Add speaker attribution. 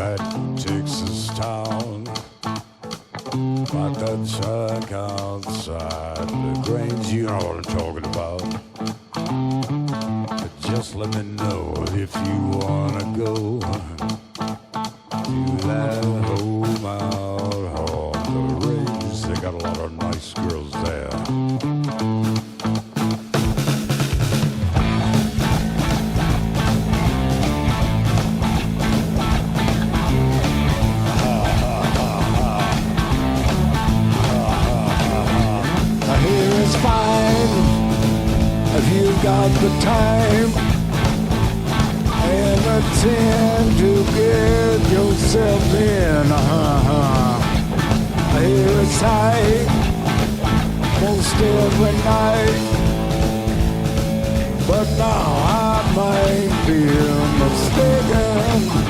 Speaker 1: that Texas town, like that truck outside the Grange, you know what I'm talking about. But just let me know if you wanna go to that home out on the range. They got a lot of nice girls there. If you've got the time and the tin to get yourself in, I hear it's high most every night, but now I might be mistaken.